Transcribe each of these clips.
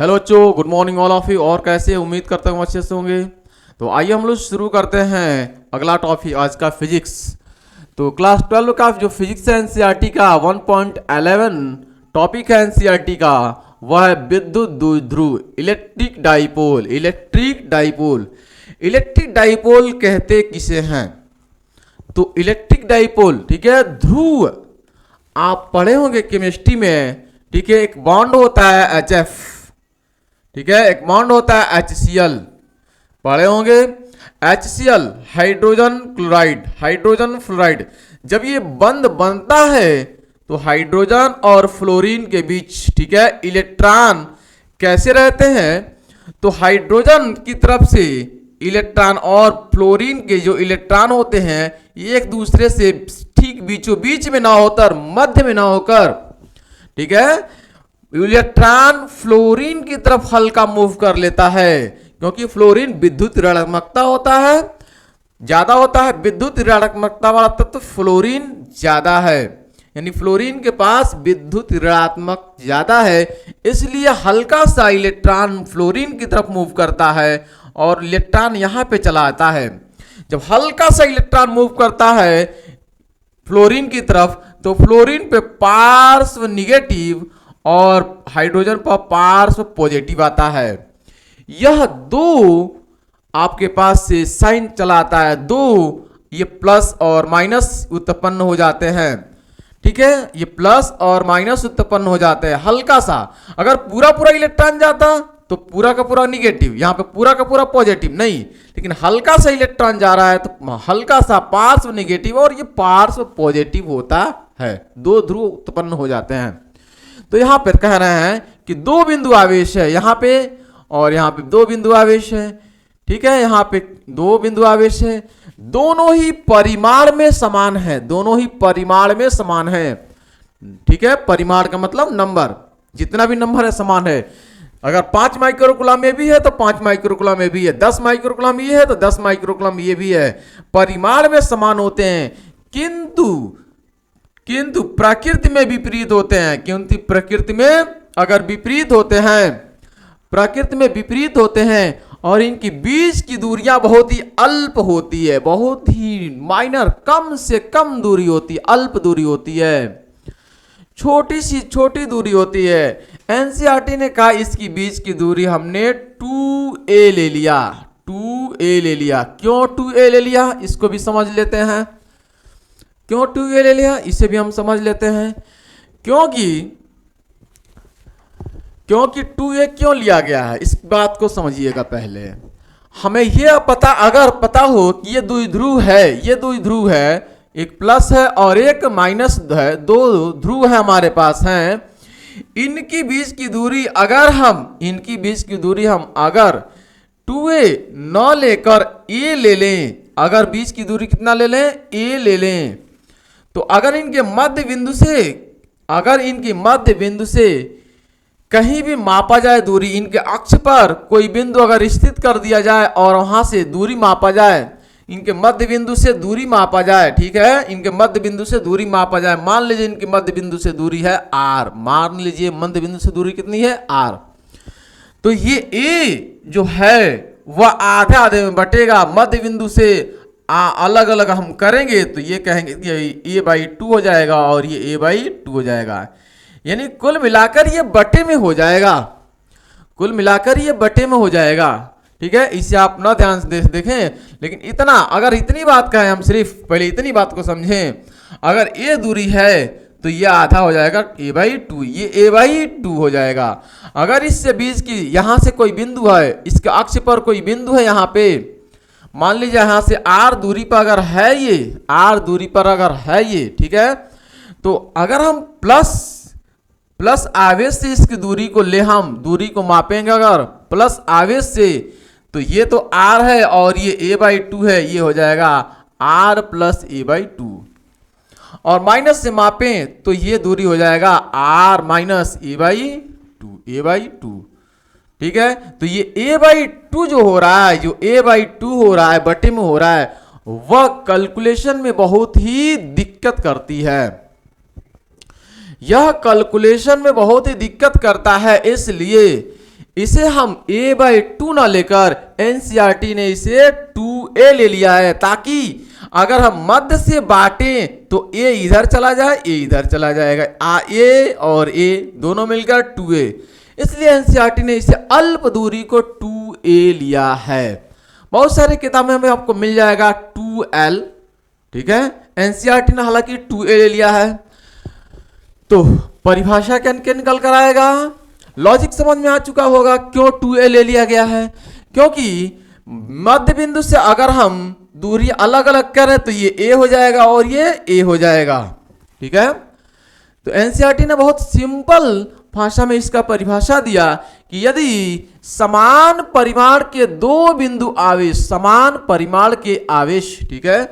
Hello बच्चों, good morning all of you. और कैसे उम्मीद करता हूँ अच्छे से होंगे। तो आइए हम लोग शुरू करते हैं अगला टॉपिक आज का फिजिक्स। तो क्लास 12 का जो फिजिक्स है एनसीईआरटी का 1.11 टॉपिक है एनसीईआरटी का, वह है विद्युत द्विध्रुव electric dipole. Electric dipole, electric dipole कहते किसे हैं? तो इलेक्ट्रिक डाइपोल, ठीक है, ध्रुव आप पढ़े होंगे केमिस्ट्री में, ठीक है। एक बॉन्ड होता है HF, ठीक है, एक बॉन्ड होता है HCl, पढ़े होंगे। HCl hydrogen chloride, hydrogen fluoride. जब ये बंद बनता है तो हाइड्रोजन और फ्लोरीन के बीच, ठीक है, इलेक्ट्रॉन कैसे रहते हैं? तो हाइड्रोजन की तरफ से इलेक्ट्रॉन और फ्लोरीन के जो इलेक्ट्रॉन होते हैं ये एक दूसरे से ठीक बीचों बीच में ना होकर, मध्य में ना होकर, ठीक है, इलेक्ट्रॉन फ्लोरीन की तरफ हल्का मूव कर लेता है, क्योंकि फ्लोरीन विद्युत ऋणात्मकता होता है, ज्यादा होता है। विद्युत ऋणात्मकता वाला तत्व फ्लोरीन ज्यादा है, यानी फ्लोरीन के पास विद्युत ऋणात्मक ज्यादा है, इसलिए हल्का सा इलेक्ट्रॉन फ्लोरीन की तरफ मूव करता है और इलेक्ट्रॉन यहां पे चला आता है। जब हल्का सा इलेक्ट्रॉन मूव करता है फ्लोरीन की तरफ, तो फ्लोरीन पे पार्श्व निगेटिव और हाइड्रोजन पर पार्श्व पॉजिटिव आता है। यह दो आपके पास से साइन चलाता है, दो ये प्लस और माइनस उत्पन्न हो जाते हैं, ठीक है, ये प्लस और माइनस उत्पन्न हो जाते हैं। हल्का सा अगर पूरा पूरा इलेक्ट्रॉन जाता तो पूरा का पूरा निगेटिव, यहां पे पूरा का पूरा पॉजिटिव नहीं, लेकिन हल्का सा इलेक्ट्रॉन जा रहा है तो हल्का सा पार्श्व निगेटिव और ये पार्श्व पॉजिटिव होता है, दो ध्रुव उत्पन्न हो जाते हैं। तो यहां पर कह रहे हैं कि दो बिंदु आवेश है यहां पे, और यहां पे दो बिंदु आवेश है, ठीक है, यहां पे दो बिंदु आवेश है, दोनों ही परिमाण में समान है, दोनों ही परिमाण में समान है, ठीक है। परिमाण का मतलब नंबर, जितना भी नंबर है समान है। अगर 5 माइक्रोकुलम में भी है तो 5 माइक्रोकुलम में भी है, 10 माइक्रोकुलम ये है तो 10 माइक्रोकुलम ये भी है, परिमाण में समान होते हैं। किंतु प्रकृति में विपरीत होते हैं, क्योंकि प्रकृति में अगर विपरीत होते हैं, प्रकृति में विपरीत होते हैं और इनकी बीच की दूरियां बहुत ही अल्प होती है, बहुत ही माइनर, कम से कम दूरी होती है, अल्प दूरी होती है, छोटी सी छोटी दूरी होती है। एनसीईआरटी ने कहा इसकी बीच की दूरी हमने 2a ले लिया, 2a ले लिया। क्यों 2a ले लिया इसको भी समझ लेते हैं, क्यों 2a ले लिया इसे भी हम समझ लेते हैं। क्योंकि 2a क्यों लिया गया है इस बात को समझिएगा। पहले हमें यह पता, अगर पता हो कि ये द्विध्रुव है, ये द्विध्रुव है, एक प्लस है और एक माइनस है, दो ध्रुव है हमारे पास हैं, इनकी बीच की दूरी अगर हम, इनकी बीच की दूरी हम अगर 2a न लेकर a ले लें, अगर बीच की दूरी कितना ले लें, a ले लें, तो अगर इनके मध्य बिंदु से, अगर इनकी मध्य बिंदु से कहीं भी मापा जाए दूरी, इनके अक्ष पर कोई बिंदु अगर स्थित कर दिया जाए और वहां से दूरी मापा जाए, इनके मध्य बिंदु से दूरी मापा जाए, ठीक है, इनके मध्य बिंदु से दूरी मापा जाए। मान लीजिए इनके मध्य बिंदु से दूरी है r, मान लीजिए मध्य बिंदु से दूरी कितनी है r, तो ये a जो है वह आधे आधे में बटेगा। मध्य बिंदु से अलग अलग हम करेंगे तो ये कहेंगे कि a/2 हो जाएगा और ये a/2 हो जाएगा, यानी कुल मिलाकर ये बटे में हो जाएगा, कुल मिलाकर ये बटे में हो जाएगा, ठीक है। इसे आप ना ध्यान से देखें, लेकिन इतना, अगर इतनी बात कहें, हम सिर्फ पहले इतनी बात को समझें, अगर ये दूरी है तो ये आधा हो जाएगा a/2, ये a/2 हो जाएगा। अगर इससे बीच की यहां से कोई बिंदु है, इसके अक्ष पर कोई बिंदु है यहां पे, मान लीजिए यहां से r दूरी पर अगर है ये, r दूरी पर अगर है ये, ठीक है, तो अगर हम प्लस आवेश से इसकी दूरी को ले, हम दूरी को मापेंगे अगर प्लस आवेश से, तो ये तो r है और ये a/2 है, ये हो जाएगा r + a/2, और माइनस से मापें तो ये दूरी हो जाएगा r - a/2, ठीक है। तो ये a/2 जो हो रहा है, जो a/2 हो रहा है, बटे में हो रहा है, वह कैलकुलेशन में बहुत ही दिक्कत करती है, यह कैलकुलेशन में बहुत ही दिक्कत करता है। इसलिए इसे हम a/2 ना लेकर एनसीईआरटी ने इसे 2a ले लिया है, ताकि अगर हम मध्य से बांटें तो a इधर चला जाए, a इधर चला जाएगा, a और a दोनों मिलकर 2a, इसलिए एनसीईआरटी ने इसे अल्प दूरी को 2a लिया है। बहुत सारे किताबें में आपको मिल जाएगा 2l, ठीक है। एनसीईआरटी ने हालांकि 2a ले लिया है। तो परिभाषा क्या निकल कर आएगा, लॉजिक समझ में आ चुका होगा क्यों 2a ले लिया गया है, क्योंकि मध्य बिंदु से अगर हम दूरी अलग अलग करें तो ये a हो जाएगा और ये a हो जाएगा, ठीक है। तो एनसीईआरटी ने बहुत सिंपल भाषा में इसका परिभाषा दिया कि यदि समान परिमाण के दो बिंदु आवेश, समान परिमाण के आवेश, ठीक है,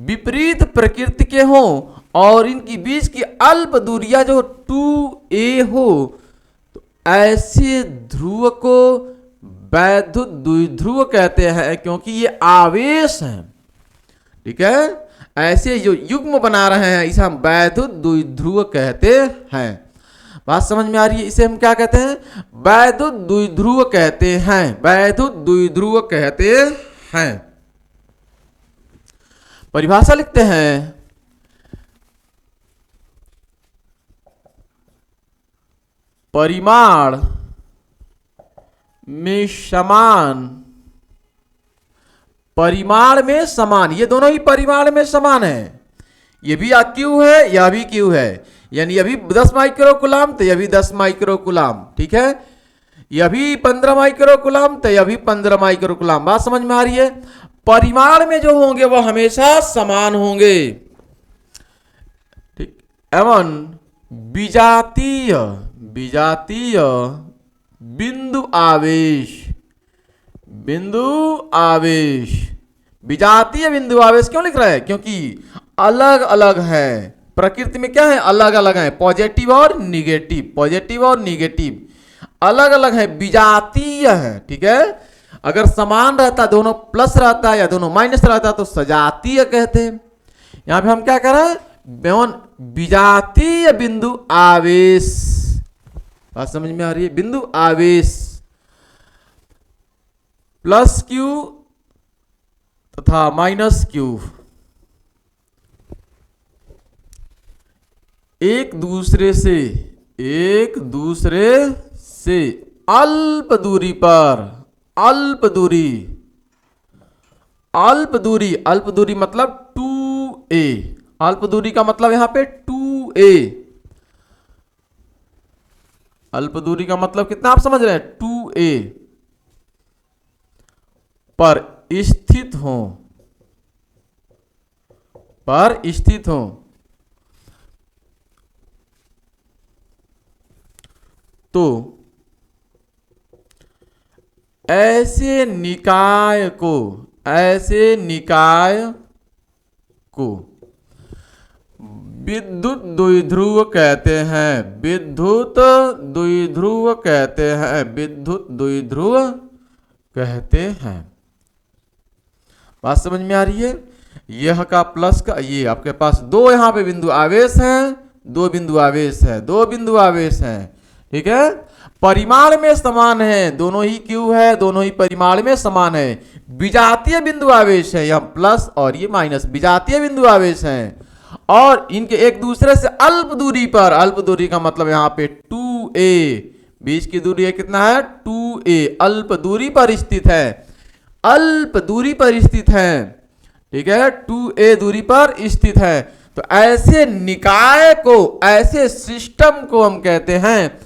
विपरीत प्रकृति के हों और इनकी बीच की अल्प दूरियां जो 2a हो, तो ऐसे ध्रुव को वैद्युत द्विध्रुव कहते हैं, क्योंकि ये आवेश हैं, ठीक है। ऐसे जो युग्म बना रहे हैं इसे हम वैद्युत द्विध्रुव कहते हैं। बात समझ में आ रही है? इसे हम क्या कहते हैं? वैद्युत द्विध्रुव कहते हैं, वैद्युत द्विध्रुव कहते हैं। परिभाषा लिखते हैं, परिमाण में समान, परिमाण में समान, ये दोनों ही परिमाण में समान है। ये भी क्यू है, यह भी क्यू है, यानी यह भी 10 माइक्रो कूलम तो यह भी 10 माइक्रो कूलम, ठीक है। यह भी 15 माइक्रो कूलम तो यह भी 15 माइक्रो कूलम। बात समझ में आ रही है? परिमाण में जो होंगे वो हमेशा समान होंगे, ठीक। एवं विजातीय, विजातीय बिंदु आवेश, बिंदु आवेश, विजातीय बिंदु आवेश क्यों लिख रहा है? क्योंकि अलग अलग है, प्रकृति में क्या है? अलग अलग है, पॉजिटिव और निगेटिव, पॉजिटिव और निगेटिव अलग अलग है, विजातीय है, ठीक है। अगर समान रहता, दोनों प्लस रहता या दोनों माइनस रहता तो सजातीय कहते हैं। यहां पे हम क्या कर रहे हैं? विजातीय बिंदु आवेश। बात समझ में आ रही है? बिंदु आवेश प्लस क्यू तथा माइनस क्यू एक दूसरे से अल्प दूरी पर, अल्प दूरी, अल्प दूरी, अल्प दूरी मतलब 2a, अल्प दूरी का मतलब यहां पे 2a, अल्प दूरी का मतलब कितना आप समझ रहे हैं? 2a पर स्थित हो, पर स्थित हो। तो ऐसे निकाय को, ऐसे निकाय को विद्युत द्विध्रुव कहते हैं, विद्युत द्विध्रुव कहते हैं, विद्युत द्विध्रुव कहते हैं। बात समझ में आ रही है? यह का प्लस का, ये आपके पास दो यहां पे बिंदु आवेश हैं, दो बिंदु आवेश है, दो बिंदु आवेश हैं, ठीक है। परिमाण में समान है, दोनों ही क्यू है, दोनों ही परिमाण में समान है। विजातीय बिंदु आवेश है, यह प्लस और ये माइनस, विजातीय बिंदु आवेश हैं और इनके एक दूसरे से अल्प दूरी पर, अल्प दूरी का मतलब यहां पे 2a, बीच की दूरी है कितना है? 2a, अल्प दूरी पर स्थित है, अल्प दूरी पर स्थित है, ठीक है, 2a दूरी पर स्थित है। तो ऐसे निकाय को, ऐसे सिस्टम को हम कहते हैं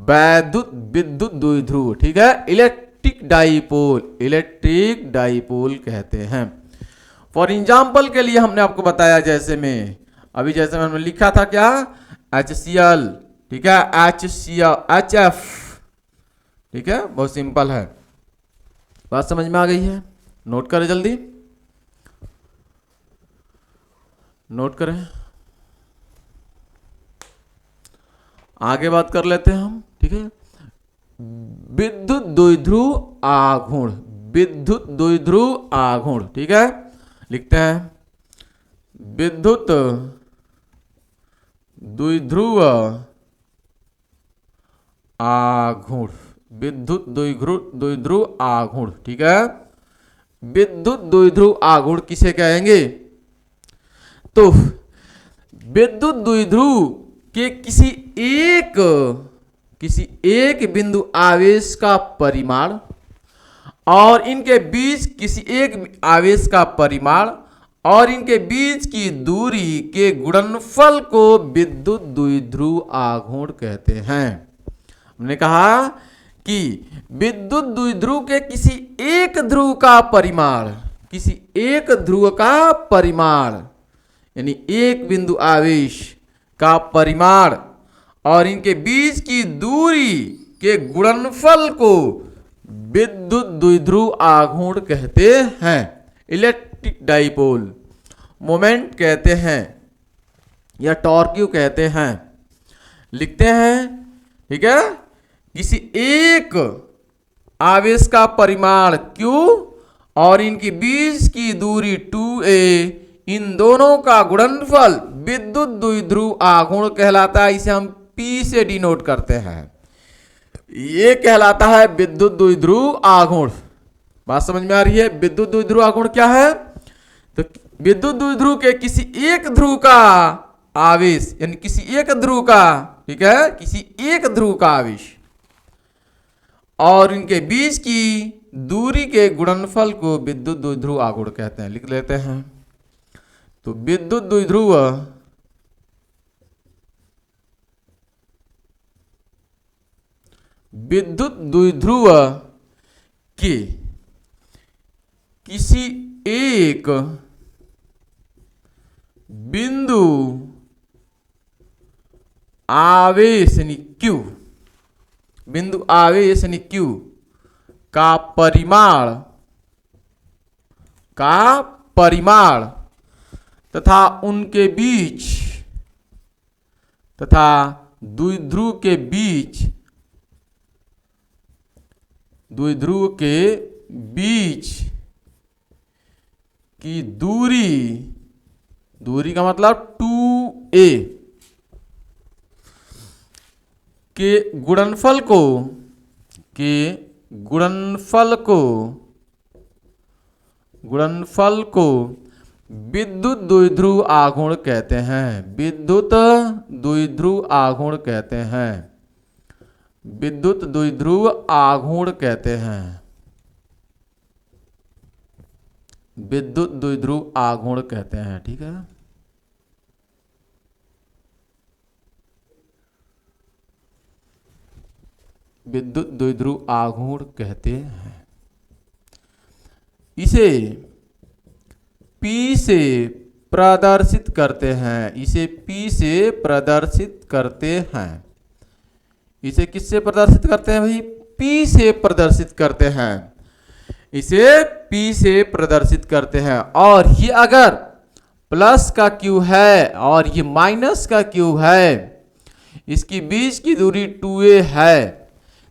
वैद्युत विद्युत द्विध्रुव, ठीक है, इलेक्ट्रिक डाइपोल, इलेक्ट्रिक डाइपोल कहते हैं। फॉर एग्जाम्पल के लिए हमने आपको बताया, जैसे में अभी जैसे मैंने लिखा था क्या? HCl, ठीक है, HCl, HF, ठीक है, बहुत सिंपल है। बात समझ में आ गई है? नोट करें, जल्दी नोट करें, आगे बात कर लेते हैं हम, ठीक है। विद्युत द्विध्रुव आघूर्ण, विद्युत द्विध्रुव आघूर्ण, ठीक है, लिखते हैं विद्युत द्विध्रुव आघूर्ण, विद्युत द्विध्रुव आघूर्ण, ठीक है। विद्युत द्विध्रुव आघूर्ण किसे कहेंगे? तो विद्युत द्विध्रुव के किसी एक बिंदु आवेश का परिमाण और इनके बीच किसी एक आवेश का परिमाण और इनके बीच की दूरी के गुणनफल को विद्युत द्विध्रुव आघूर्ण कहते हैं। हमने कहा कि विद्युत द्विध्रुव के किसी एक ध्रुव का परिमाण यानी एक बिंदु आवेश का परिमाण और इनके बीच की दूरी के गुणनफल को विद्युत द्विध्रुव आघूर्ण कहते हैं। इलेक्ट्रिक डाइपोल मोमेंट कहते हैं या टॉर्क्यू कहते हैं। लिखते हैं, ठीक है। किसी एक आवेश का परिमाण q और इनके बीच की दूरी 2a, इन दोनों का गुणनफल विद्युत द्विध्रुव आघूर्ण कहलाता है। इसे हम P से डिनोट करते हैं। ये कहलाता है विद्युत द्विध्रुव आघूर्ण। बात समझ में आ रही है? विद्युत द्विध्रुव आघूर्ण क्या है? तो विद्युत द्विध्रुव के किसी एक ध्रुव का आवेश यानी किसी एक ध्रुव का, ठीक है, किसी एक ध्रुव का आवेश और इनके बीच की दूरी के गुणनफल को विद्युत द्विध्रुव आघूर्ण कहते हैं। लिख लेते हैं। तो विद्युत द्विध्रुव के किसी एक बिंदु आवेश यानी Q, बिंदु आवेश यानी Q का परिमाण तथा उनके बीच तथा द्विध्रुव के बीच की दूरी का मतलब 2a के गुणनफल को विद्युत द्विध्रुव आघूर्ण कहते हैं। विद्युत द्विध्रुव आघूर्ण कहते हैं। विद्युत द्विध्रुव आघूर्ण कहते हैं। विद्युत द्विध्रुव आघूर्ण कहते हैं, ठीक है। विद्युत द्विध्रुव आघूर्ण कहते हैं। इसे P से प्रदर्शित करते हैं। इसे P से प्रदर्शित करते हैं। इसे किससे प्रदर्शित करते हैं भाई? P से प्रदर्शित करते हैं। इसे P से प्रदर्शित करते हैं। और ये अगर प्लस का Q है और ये माइनस का Q है, इसकी बीच की दूरी 2a है,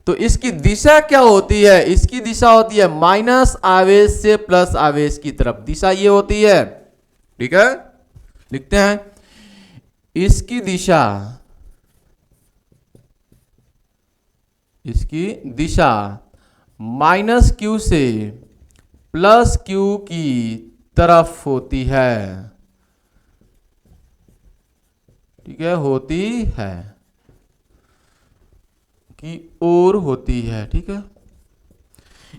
तो इसकी दिशा क्या होती है? इसकी दिशा होती है माइनस आवेश से प्लस आवेश की तरफ। दिशा ये होती है, ठीक है। लिखते हैं, इसकी दिशा माइनस Q से प्लस Q की तरफ होती है, ठीक है, होती है की ओर होती है, ठीक है।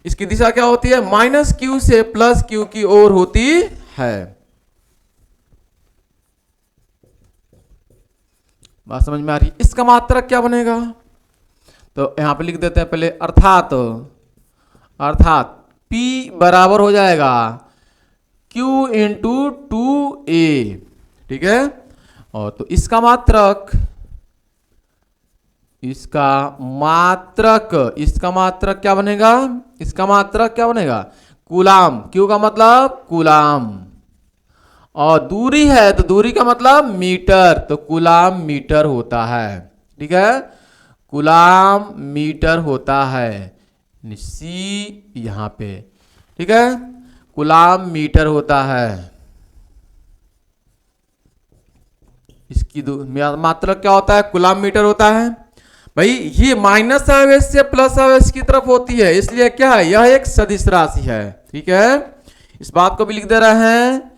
इसकी दिशा क्या होती है? माइनस Q से प्लस Q की ओर होती है। बात समझ में आ रही? इसका मात्रक क्या बनेगा? तो यहां पे लिख देते हैं पहले, अर्थात P बराबर हो जाएगा Q इंटू 2a, ठीक है। और तो इसका मात्रक क्या बनेगा? इसका मात्रक क्या बनेगा? कूलाम। Q का मतलब कूलाम और दूरी है तो दूरी का मतलब मीटर, तो कूलाम मीटर होता है, ठीक है। कूलाम मीटर होता है, C यहां पे, ठीक है। कूलाम मीटर होता है। इसकी मात्रक क्या होता है? कूलाम मीटर होता है। भाई ये माइनस आवेश से प्लस आवेश की तरफ होती है, इसलिए क्या है, यह एक सदिश राशि है। ठीक है, इस बात को भी लिख दे रहे हैं,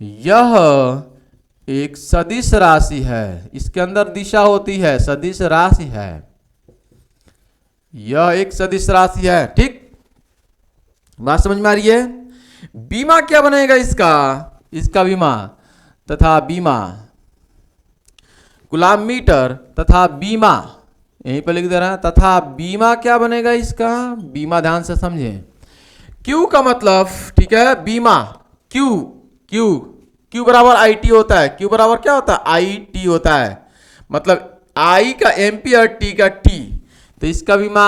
यह एक सदिश राशि है, इसके अंदर दिशा होती है, सदिश राशि है, यह एक सदिश राशि है। ठीक, बात समझ में आ रही है। बीमा क्या बनेगा इसका बीमा तथा बीमा, कूलाम मीटर तथा बीमा, यहीं पर लिख दे रहा है, तथा बीमा क्या बनेगा इसका बीमा, ध्यान से समझें। क्यू का मतलब, ठीक है, बीमा क्यू, क्यू क्यू बराबर आई टी होता है, क्यू बराबर क्या होता है, आई टी होता है, मतलब आई का एम्पियर, टी का टी, तो इसका बीमा,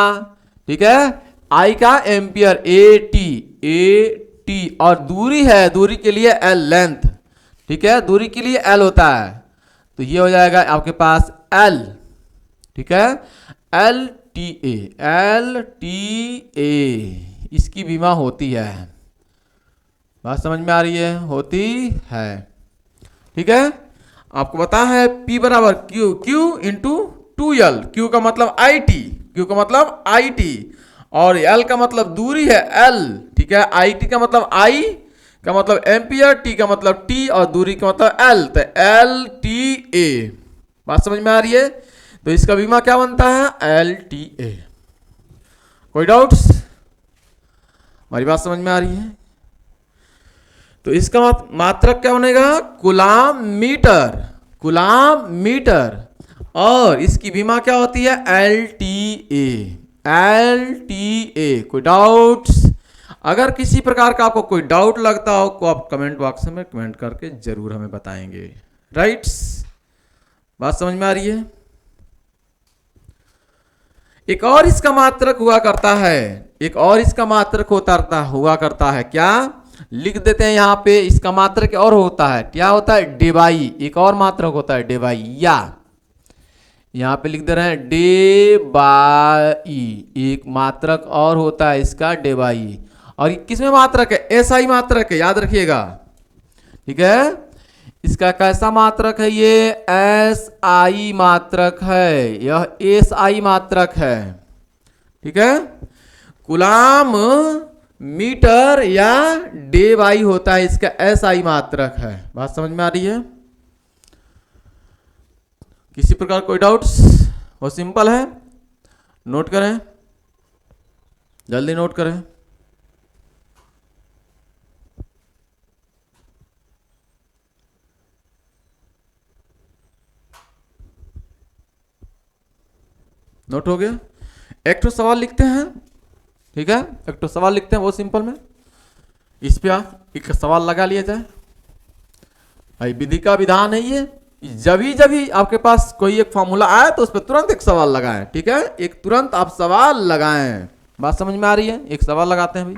ठीक है, आई का एम्पियर, ए टी, और दूरी है, दूरी के लिए एल, लेंथ, ठीक है, दूरी के लिए एल होता है, तो ये हो जाएगा आपके पास एल, ठीक है, एल टी ए, इसकी बीमा होती है। बात समझ में आ रही है, होती है। ठीक है, आपको पता है P बराबर क्यू इंटू 2L, क्यू का मतलब आई टी, क्यू का मतलब आई टी, और L का मतलब दूरी है L, ठीक है, आई टी का मतलब आई का मतलब एम्पियर, टी का मतलब टी, और दूरी का मतलब L, तो एल टी ए। बात समझ में आ रही है, तो इसका बीमा क्या बनता है, एल टी ए। कोई डाउट्स, हमारी बात समझ में आ रही है। तो इसका मात्रक क्या बनेगा, कूलाम मीटर, कूलाम मीटर, और इसकी बीमा क्या होती है, एल टी ए। कोई डाउट्स, अगर किसी प्रकार का आपको कोई डाउट लगता हो तो आप कमेंट बॉक्स में कमेंट करके जरूर हमें बताएंगे। राइट्स, बात समझ में आ रही है। एक और इसका मात्रक हुआ करता है, एक और इसका मात्रक हुआ करता है, क्या लिख देते हैं यहाँ पे, इसका मात्रक और होता है, क्या होता है, डेबाई, एक और मात्रक होता है डेबाई, या यहाँ पे लिख दे रहे हैं डेबाई, एक मात्रक और होता है इसका डेबाई, और किसमें मात्रक है, एसआई मात्रक है, याद रखिएगा। ठीक है, इसका कैसा मात्रक है, ये एस आई मात्रक है, यह एस आई मात्रक है। ठीक है, कूलाम मीटर या डेबाई होता है, इसका एस आई मात्रक है। बात समझ में आ रही है, किसी प्रकार कोई डाउट्स, वो सिंपल है, नोट करें, जल्दी नोट करें। नोट हो गया, एक तो सवाल लिखते हैं, ठीक है, एक तो सवाल लिखते हैं वो सिंपल में, इस पे आप एक सवाल लगा लिया जाए। भाई विधि का विधान है ये, जब भी आपके पास कोई एक फॉर्मूला आए तो उस पर तुरंत एक सवाल लगाएं। ठीक है, एक तुरंत आप सवाल लगाएं। बात समझ में आ रही है, एक सवाल लगाते हैं भाई,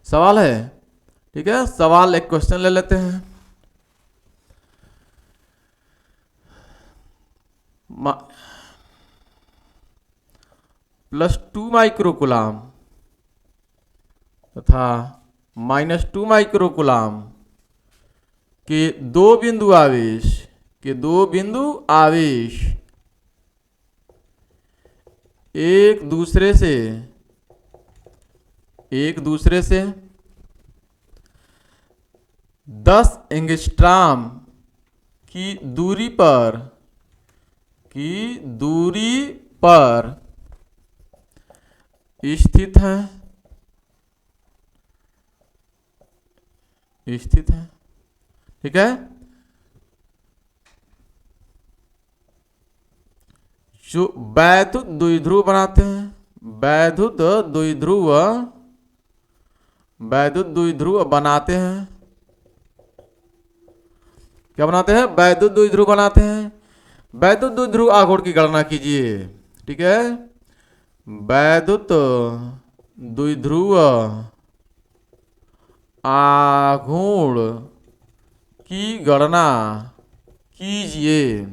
सवाल है, ठीक है, सवाल एक क्वेश्चन ले लेते हैं। +2 माइक्रोकूलाम तथा -2 माइक्रोकूलाम के दो बिंदु आवेश एक दूसरे से 10 एंगस्ट्रॉम की दूरी पर स्थित है, ठीक है, जो वैद्युत द्विध्रुव बनाते हैं, वैद्युत द्विध्रुव बनाते हैं, क्या बनाते हैं, वैद्युत द्विध्रुव बनाते हैं। वैद्युत द्विध्रुव आघूर्ण की गणना कीजिए। ठीक है, वैद्युत द्विध्रुव आघूर्ण की गणना कीजिए।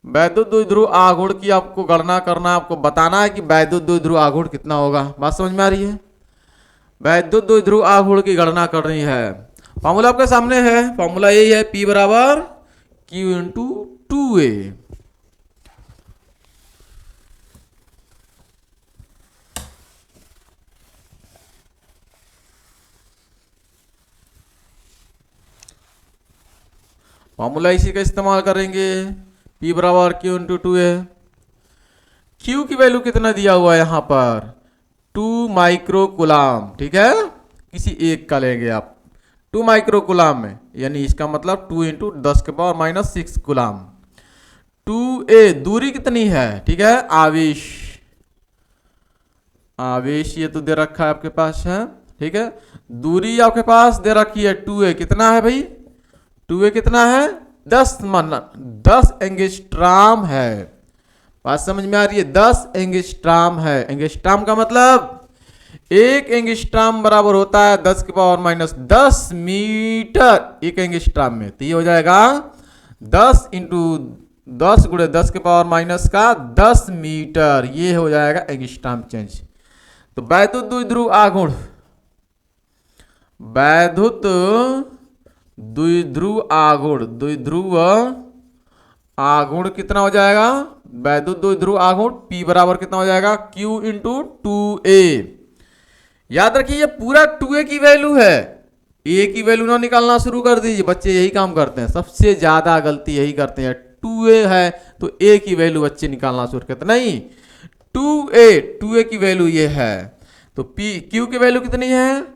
वैद्युत द्विध्रुव आघूर्ण की आपको गणना करना, आपको बताना है कि वैद्युत द्विध्रुव आघूर्ण कितना होगा। बात समझ में आ रही है, वैद्युत द्विध्रुव आघूर्ण की गणना करनी है। फॉर्मूला आपके सामने है, फॉर्मूला यही है, P बराबर Q इंटू 2A। फॉर्मूला इसी का इस्तेमाल करेंगे, P बराबर Q इंटू 2A। Q की वैल्यू कितना दिया हुआ है यहाँ पर 2 माइक्रो कुलाम, ठीक है, किसी एक का लेंगे आप 2 माइक्रो कुलाम में, यानी इसका मतलब 2 इंटू 10 के पावर माइनस 6 कुलाम। 2A दूरी कितनी है, ठीक है, आवेश, आवेश ये तो दे रखा है आपके पास है, ठीक है, दूरी आपके पास दे रखी है 2A कितना है भाई, 2A कितना है 10 एंगस्ट्राम है। बात समझ में आ रही है, 10 एंगस्ट्राम है। एंगस्ट्राम का मतलब 1 एंगस्ट्राम बराबर होता है 10 के पावर माइनस 10 मीटर 1 एंगस्ट्राम में, तो ये हो जाएगा 10 इंटू 10 गुणे 10 के पावर माइनस का 10 मीटर, ये हो जाएगा एंगस्ट्राम चेंज। तो वैद्युत द्विध्रुव आघूर्ण, वैद्युत द्विध्रुव आघूर्ण, द्विध्रुव आघूर्ण कितना हो जाएगा, वैद्युत द्विध्रुव आघूर्ण P बराबर कितना हो जाएगा Q इंटू 2A। याद रखिए ये पूरा 2A की वैल्यू है, A की वैल्यू ना निकालना शुरू कर दीजिए, बच्चे यही काम करते हैं, सबसे ज्यादा गलती यही करते हैं। 2A है तो A की वैल्यू बच्चे निकालना शुरू करते नहीं, 2A की वैल्यू ये है, तो Q की वैल्यू कितनी है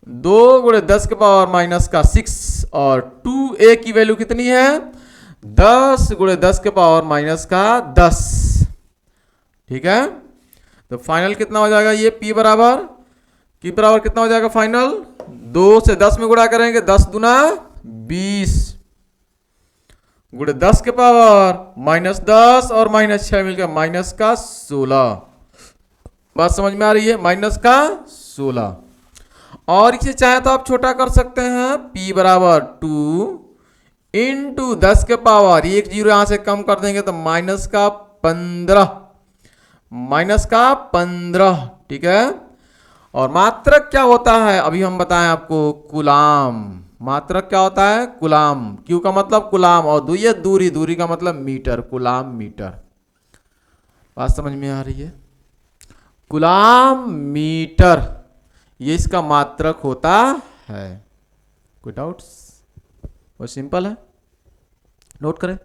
2 गुणे 10 के पावर माइनस का 6, और 2A की वैल्यू कितनी है 10 गुणे 10 के पावर माइनस का 10, ठीक है। तो फाइनल कितना हो जाएगा ये P बराबर कितना हो जाएगा फाइनल, 2 से 10 में गुणा करेंगे, 10 दूना 20 गुणे 10 के पावर माइनस 10 और माइनस 6 मिलकर माइनस का 16। बात समझ में आ रही है, माइनस का 16। और इसे चाहे तो आप छोटा कर सकते हैं, P बराबर 2 इंटू 10 के पावर, एक जीरो यहां से कम कर देंगे तो माइनस का 15, ठीक है। और मात्रक क्या होता है अभी हम बताएं आपको, कुलाम, मात्रक क्या होता है कुलाम, Q का मतलब कुलाम, और ये दूरी का मतलब मीटर, कुलाम मीटर। बात समझ में आ रही है, कुलाम मीटर ये इसका मात्रक होता है। कोई डाउट्स, बहुत सिंपल है, नोट करें।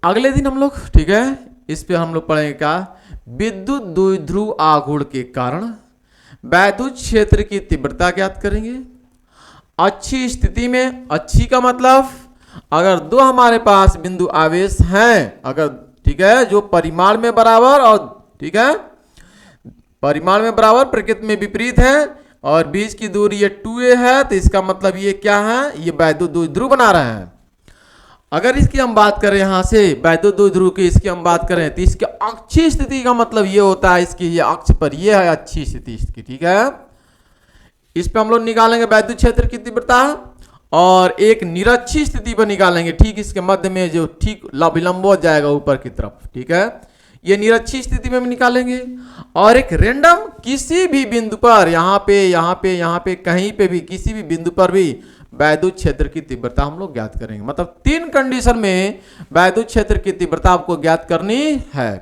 अगले दिन हम लोग, ठीक है, इस पे हम लोग पढ़ेंगे क्या, विद्युत द्विध्रुव आघूर्ण के कारण वैद्युत क्षेत्र की तीव्रता ज्ञात करेंगे। अच्छी स्थिति में, अच्छी का मतलब अगर दो हमारे पास बिंदु आवेश हैं, अगर ठीक है, जो परिमाण में बराबर और ठीक है परिमाण में बराबर प्रकृति में विपरीत है, और बीच की दूरी ये 2A है, तो इसका मतलब ये क्या है, ये वैद्युत द्विध्रुव बना रहे हैं। अगर इसकी हम बात करें यहां से वैद्युत द्विध्रुव की, इसकी हम बात करें तो इसकी अच्छी स्थिति का मतलब ये होता है, इसकी ये अक्ष पर ये है अच्छी स्थिति इसकी, ठीक है। इस पे हम लोग निकालेंगे वैद्युत क्षेत्र की तीव्रता, और एक निरक्षी स्थिति पर निकालेंगे, ठीक इसके मध्य में जो ठीक विलंबवत जाएगा ऊपर की तरफ, ठीक है, ये निरक्षी स्थिति में निकालेंगे। और एक रैंडम किसी भी बिंदु पर, यहाँ पे कहीं पे भी किसी भी बिंदु पर भी वैद्युत क्षेत्र की तीव्रता हम लोग ज्ञात करेंगे। मतलब 3 कंडीशन में वैद्युत क्षेत्र की तीव्रता आपको ज्ञात करनी है,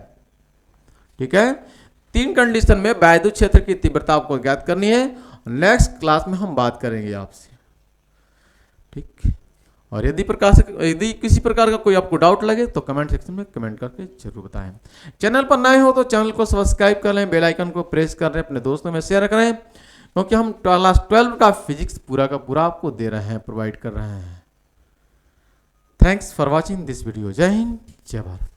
ठीक है, 3 कंडीशन में वैद्युत क्षेत्र की तीव्रता आपको ज्ञात करनी है। नेक्स्ट क्लास में हम बात करेंगे आपसे, ठीक। और यदि किसी प्रकार का कोई आपको डाउट लगे तो कमेंट सेक्शन में कमेंट करके जरूर बताएं। चैनल पर नए हो तो चैनल को सब्सक्राइब कर लें, बेल आइकन को प्रेस कर लें, अपने दोस्तों में शेयर करें, क्योंकि हम क्लास 12 का फिजिक्स पूरा का पूरा आपको दे रहे हैं, प्रोवाइड कर रहे हैं। Thanks for watching this video. जय हिंद, जय भारत।